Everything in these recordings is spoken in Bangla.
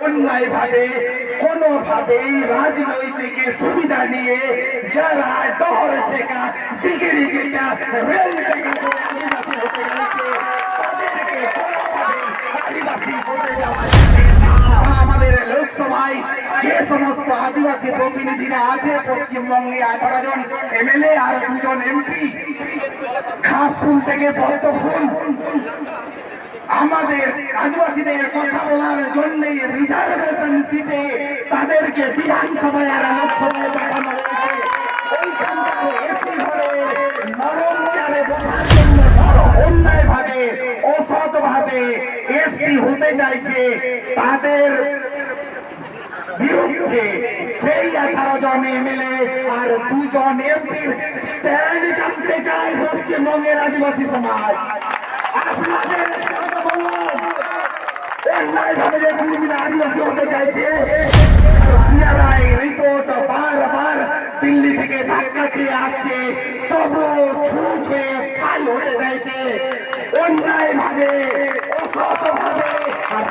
অন্যায় ভাবে কোনোভাবেই রাজনৈতিক সুবিধা নিয়ে যারা ডর শেখা জিগিরি যেটা রেল টেকা করে আদিবাসী হতে গেছে তাদেরকে কোনোভাবেই আদিবাসী হতে দেওয়া যাবে না। আমাদের লোকসভায় যে সমস্ত আদিবাসী প্রতিনিধিরা আছে পশ্চিমবঙ্গে 18 জন এমএলএ আর 2 জন এমপি, ঘাসফুল থেকে পদ্মফুল, আমাদের আদিবাসীদের কথা বলার জন্য রিজার্ভেশন সিটে তাদেরকে বিধানসভায় আর লোকসভায় পাঠানো হয়েছে। ওইখানকার এসি ঘরে নরম চেয়ারে বসার জন্য অন্যায় ভাবে অসৎ ভাবে এসটি হতে চাইছে তাদের বিরুদ্ধে সেই 18 জন এমএলএ আর 2 জন এমপির স্ট্যান্ড জানতে চায় পশ্চিমবঙ্গের আদিবাসী সমাজ। আপনাদের অন্যায় ভাবে যে ভূমিরা আদিবাসী হতে চাইছে, সিআরআই রিপোর্ট বারবার দিল্লি থেকে ধাক্কা খেয়ে আসছে, তবুও ছুঁচ হয়ে ফাইল হতে চাইছে অন্যায় ভাবে অসৎ ভাবে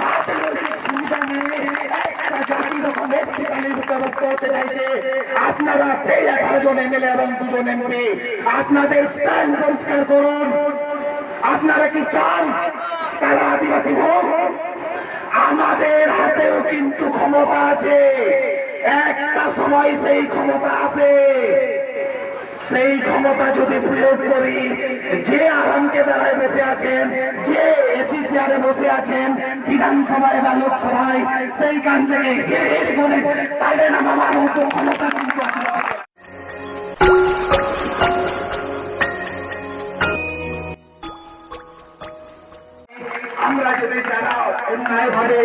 রাজনৈতিক সুবিধা নিয়ে একটা জাতি যখন এসটি তালিকাভুক্ত হতে চাইছে। আপনারা সেই 18 জন এমএলএ এবং 2 জন এমপি আপনাদের স্ট্যান্ড পরিষ্কার করুন। আপনারা কি চান তারা আদিবাসী হোক? আমাদের হাতেও কিন্তু ক্ষমতা আছে, একটা সময় সেই ক্ষমতা আছে। সেই ক্ষমতা যদি প্রয়োগ করি, যে আরামকে দ্বারায় বসে আছেন, যে এসি চেয়ারে বসে আছেন বিধানসভায় বা লোকসভায়, সেইখান থেকে হেরে করে তাইলে নামাবার মতো ক্ষমতা কিন্তু আমরা যদি যারা অন্যায় ভাবে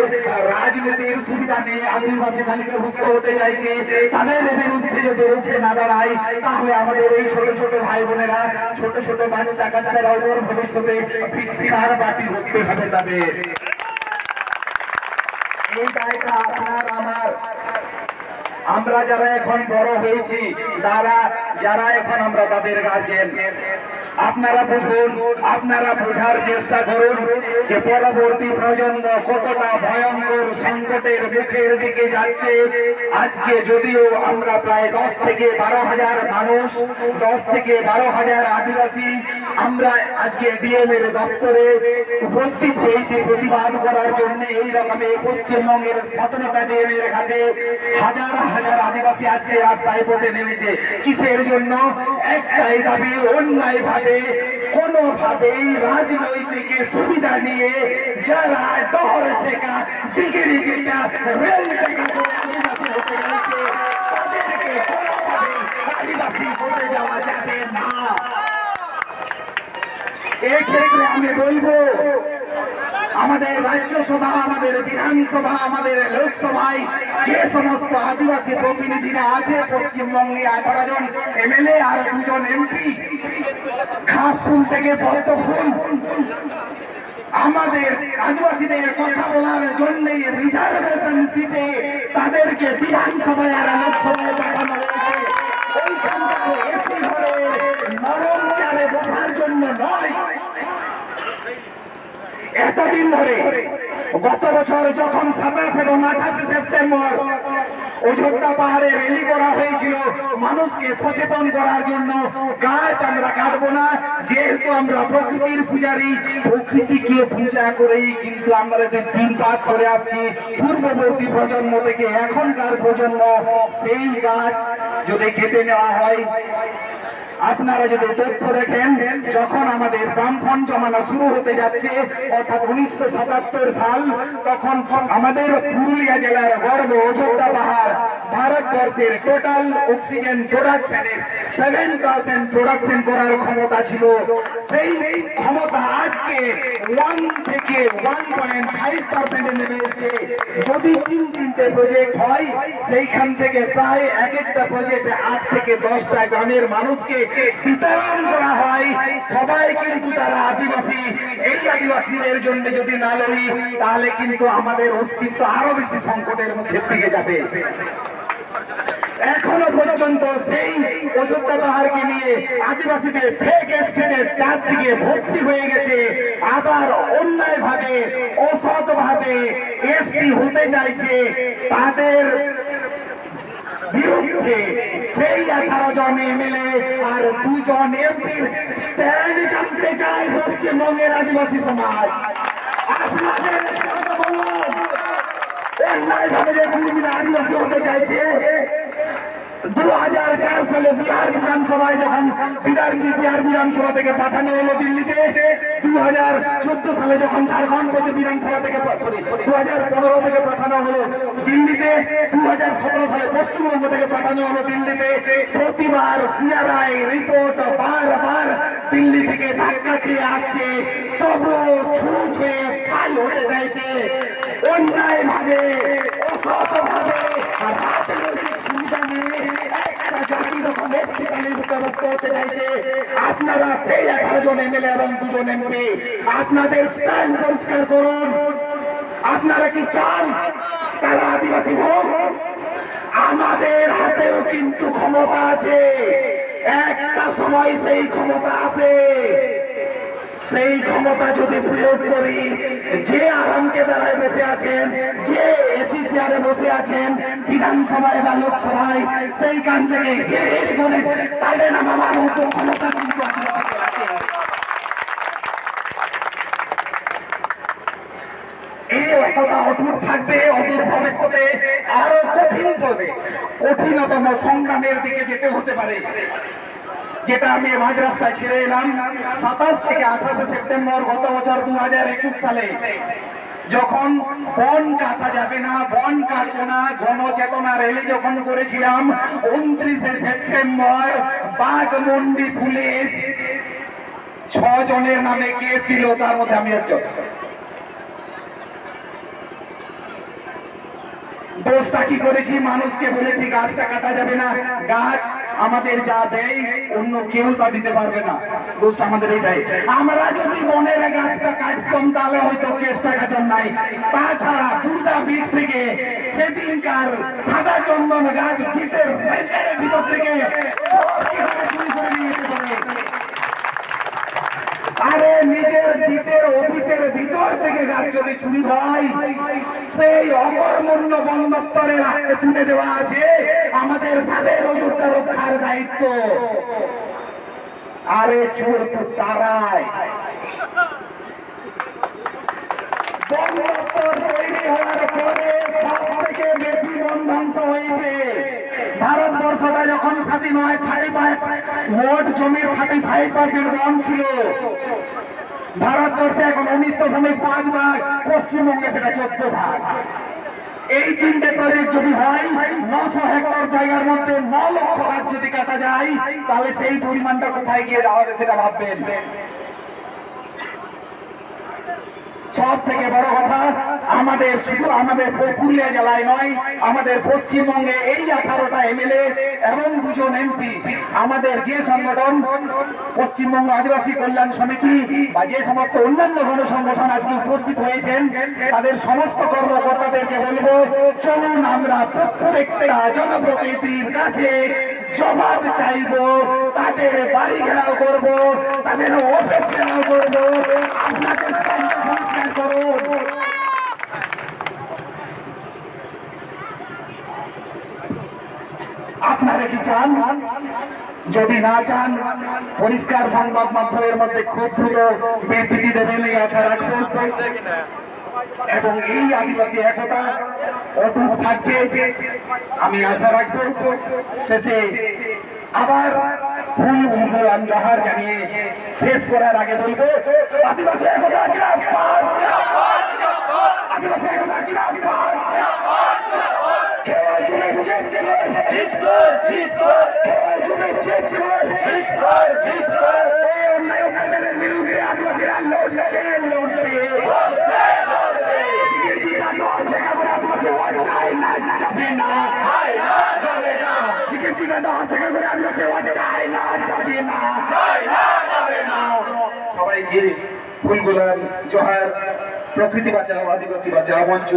রাজনীতির সুবিধা নিয়ে আদিবাসী তালিকাভুক্ত হতে চাইছে তাদের বিরুদ্ধে যদি রুখে না দাঁড়াই, তাহলে আমাদের এই ছোট ছোট ভাই বোনেরা, ছোট ছোট বাচ্চা কাচ্চারা ওদের ভবিষ্যতে ভিক্ষার বাটি হতে হবে তাদের। এই দায়টা আপনার আমার। আমরা যারা এখন বড় হয়েছি, যারা এখন আমরা তাদের গার্জেন, আপনারা বুঝুন, আপনারা বোঝার চেষ্টা করুন যে পরবর্তী প্রজন্ম কতটা ভয়ঙ্কর সংকটের মুখের দিকে যাচ্ছে। আজকে যদিও আমরা প্রায় 10 থেকে 12,000 মানুষ, 10 থেকে 12,000 আদিবাসী আমরা আজকে ডিএম এর দপ্তরে উপস্থিত হয়েছি প্রতিবাদ করার জন্য। এই রকমে পশ্চিমবঙ্গের 17টা ডিএম এর কাছে হাজার হাজার আদিবাসী আজকে রাস্তায় পথে নেমেছে। কিসের জন্য? একটাই দাবি, অন্যায় ভাবে কোনোভাবেই রাজনৈতিক সুবিধা নিয়ে যারা ডর শেখা জিগিরি যেটা রেল টেকা করে আদিবাসী হতে গেছে তাদেরকে কোনোভাবেই আদিবাসী হতে দেওয়া যাবে না। এই ক্ষেত্রে আমি বলবো, আমাদের রাজ্যসভা, আমাদের বিধানসভা, আমাদের লোকসভায় যে সমস্ত আদিবাসী প্রতিনিধিরা আছে পশ্চিমবঙ্গে 18 জন এমএলএ আর 2 জন এমপি, ঘাসফুল থেকে পদ্মফুল, আমাদের আদিবাসীদের কথা বলার জন্য রিজার্ভেশন সিটে তাদেরকে বিধানসভায় আর লোকসভায় পাঠানো হয়েছে। ওইখানকার এসি ঘরে নরম চেয়ারে বসার জন্য নয়। এতদিন ধরে গত বছর যখন 27 এবং 28 সেপ্টেম্বর অযোধ্যা পাহাড়ে র্যালি করা হয়েছিল মানুষকে সচেতন করার জন্য, গাছ আমরা কাটবো না, যেহেতু আমরা প্রকৃতির পূজারী, প্রকৃতিকে পূজা করেই কিন্তু আমরা দিনপাত করে আসছি পূর্ববর্তী প্রজন্ম থেকে এখনকার প্রজন্ম। সেই গাছ যদি কেটে নেওয়া হয়, আপনারা যদি তথ্য দেখেন, যখন আমাদের বামফ্রন্ট জমানা শুরু হতে যাচ্ছে অর্থাৎ 1977 সাল, তখন আমাদের পুরুলিয়া জেলার গর্ব অযোধ্যা পাহাড় ভারতবর্ষের টোটাল অক্সিজেন প্রোডাকশনের 7% প্রোডাকশন করার ক্ষমতা ছিল। সেই ক্ষমতা আজকে 1 থেকে 1.5% নেমে এসেছে। যদি 3-3টে প্রজেক্ট হয়, সেইখান থেকে প্রায় এক একটা প্রজেক্টে 8 থেকে 10টা গ্রামের মানুষকে বিতরণ করা হয়। সবাই কিন্তু তারা আদিবাসী। এই আদিবাসীদের জন্য যদি না লড়ি, তাহলে কিন্তু আমাদের অস্তিত্ব আরো বেশি সংকটের মুখে দিকে যাবে। এখনো পর্যন্ত সেই অযোধ্যা পাহাড়কে নিয়ে আদিবাসীদের ফেক এস্টেটের চারদিকে ভর্তি হয়ে গেছে। আবার অন্যায় ভাবে অসৎ ভাবে এসটি হতে চাইছে, তাদের বিরুদ্ধে সেই 18 জন এমএলএ আর 2 জন এমপির স্ট্যান্ড জানতে চায় পশ্চিমবঙ্গের আদিবাসী সমাজ। আপনাদের অন্যায় ভাবে যে ভূমিরা আদিবাসী হতে চাইছে, 2004 সালে বিহার বিধানসভায় যখন বিহার বিধানসভা থেকে পাঠানো হলো দিল্লিতে, 2014 সালে যখন ঝাড়খণ্ড বিধানসভা থেকে 2015 থেকে পাঠানো হলো দিল্লিতে, 2017 সালে পশ্চিমবঙ্গ থেকে পাঠানো হলো দিল্লিতে, প্রতিবার সিআরআই রিপোর্ট বারবার দিল্লি থেকে ধাক্কা খেয়ে আসছে, তবুও ছুঁচ হয়ে ফাইল হতে চাইছে অন্যায় ভাবে অসৎ ভাবে রাজনৈতিক সুবিধা নিয়ে একটা জাতি যখন এসটি তালিকাভুক্ত হতে চাইছে। আপনারা সেই 18 জন এমএলএ এবং 2 জন এমপি আপনাদের স্ট্যান্ড পরিষ্কার করুন। আপনারা কি চান তারা আদিবাসী হোক? আমাদের হাতেও কিন্তু ক্ষমতা আছে, একটা সময় সেই ক্ষমতা আছে। সেই ক্ষমতা যদি প্রয়োগ করি, যে আরামকে দ্বারায় বসে আছেন, যে এসি চেয়ারে বসে আছেন বিধানসভায় বা লোকসভায়, সেইখান থেকে করে তাদের নামার মতো ক্ষমতা কিন্তু এই একতা অটুট থাকবে। অদূর ভবিষ্যতে আরো কঠিনতম সংগ্রামের দিকে যেতে হতে পারে, যেটা আমি মাঝ রাস্তায় ছেড়ে এলাম। 27 থেকে 28 সেপ্টেম্বর গত বছর 2021 সালে যখন বন কাটা যাবে না, বন কাটবো না গণচেতনা র্যালি যখন করেছিলাম, 29 সেপ্টেম্বর বাঘমুন্ডি পুলিশ 6 জনের নামে কেস দিল, তার মধ্যে আমি একজন। দোষটা কি করেছি? মানুষকে বলেছি গাছটা কাটা যাবে না, গাছ আমাদের যা দেয় অন্য কেউ তা দিতে পারবে না। দোষটা আমাদের এটাই। আমরা যদি বনের গাছটা কাটতাম তাহলে হয়তো কেসটা কাটতাম নাই। তাছাড়া দুর্গা বিট থেকে সেদিনকার সাদা চন্দন গাছ বিটের ভিতর থেকে চুরি করে নিয়ে যেতে পারে। আরে নিজের বিটের অফিসের ভিতর থেকে গাছ যদি চুরি হয়, সেই অকর্মণ্য বন দপ্তরের হাতে তুলে দেওয়া আছে আমাদের স্বাধীন অযোধ্যা রক্ষার দায়িত্ব। আরে চোর তো তারাই। বন দপ্তর তৈরি হওয়ার পরে সব থেকে বেশি বন ধ্বংস হয়েছে। ভারতবর্ষটা যখন স্বাধীন হয় 35 মোট জমির 35% বন ছিল। ভারতবর্ষে এখন 19.5 ভাগ, পশ্চিমবঙ্গে সেটা 14 ভাগ। এই 3টে প্রজেক্ট যদি হয়, 900 হেক্টর জায়গার মধ্যে 9 লক্ষ গাছ যদি কাটা যায়, তাহলে সেই পরিমাণটা কোথায় গিয়ে দাঁড়াবে সেটা ভাববেন। সব থেকে বড় কথা, আমাদের শুধু আমাদের পুরুলিয়া জেলায় নয়, আমাদের পশ্চিমবঙ্গে এই 18টা এমএলএ এবং 2 জন এমপি, আমাদের যে সংগঠন পশ্চিমবঙ্গ আদিবাসী কল্যাণ সমিতি বা যে সমস্ত অন্যান্য গণসংগঠন আজকে উপস্থিত হয়েছেন, তাদের সমস্ত কর্মকর্তাদেরকে বলবো, চলুন আমরা প্রত্যেকটা জনপ্রতিনিধির কাছে জবাব চাইবো, তাদের বাড়ি ঘেরাও করবো, তাদের অফিস ঘেরাও করবো। আপনাদের পরিষ্কার করুন। আপনারা কি চান? যদি না চান, পরিষ্কার সংবাদ মাধ্যমের মধ্যে খুব দ্রুত বিবৃতি দেবেন, এই আশা রাখবো। এবং এই আদিবাসী একতা অটুট থাকবে, আমি আশা রাখবো। শেষে আবার জোহার জানিয়ে শেষ করার আগে বলবো, আদিবাসী একতা জিন্দাবাদ, আদিবাসী একতা জিন্দাবাদ। অত্যাচারের বিরুদ্ধে আদিবাসীরা লড়ছে, লড়বে। আদিবাসী চাই না, যাবে না, আদিবাসী চাই না, যাবে না। সবাইকে ফুল গোলাপ জোহার। প্রকৃতি বাঁচাও আদিবাসী বাঁচাও মঞ্চ,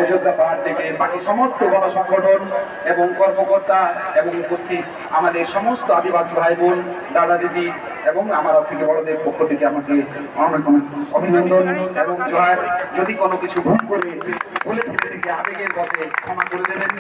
অযোধ্যা পাহাড় থেকে বাকি সমস্ত গণসংগঠন এবং কর্মকর্তা এবং উপস্থিত আমাদের সমস্ত আদিবাসী ভাই বোন, দাদা দিদি এবং আমার থেকে বড়দের পক্ষ থেকে আমাকে অনেক অনেক অভিনন্দন এবং জয়। যদি কোনো কিছু ভুল করে বলে থেকে আবেগের বসে ক্ষমা করে দেবেন।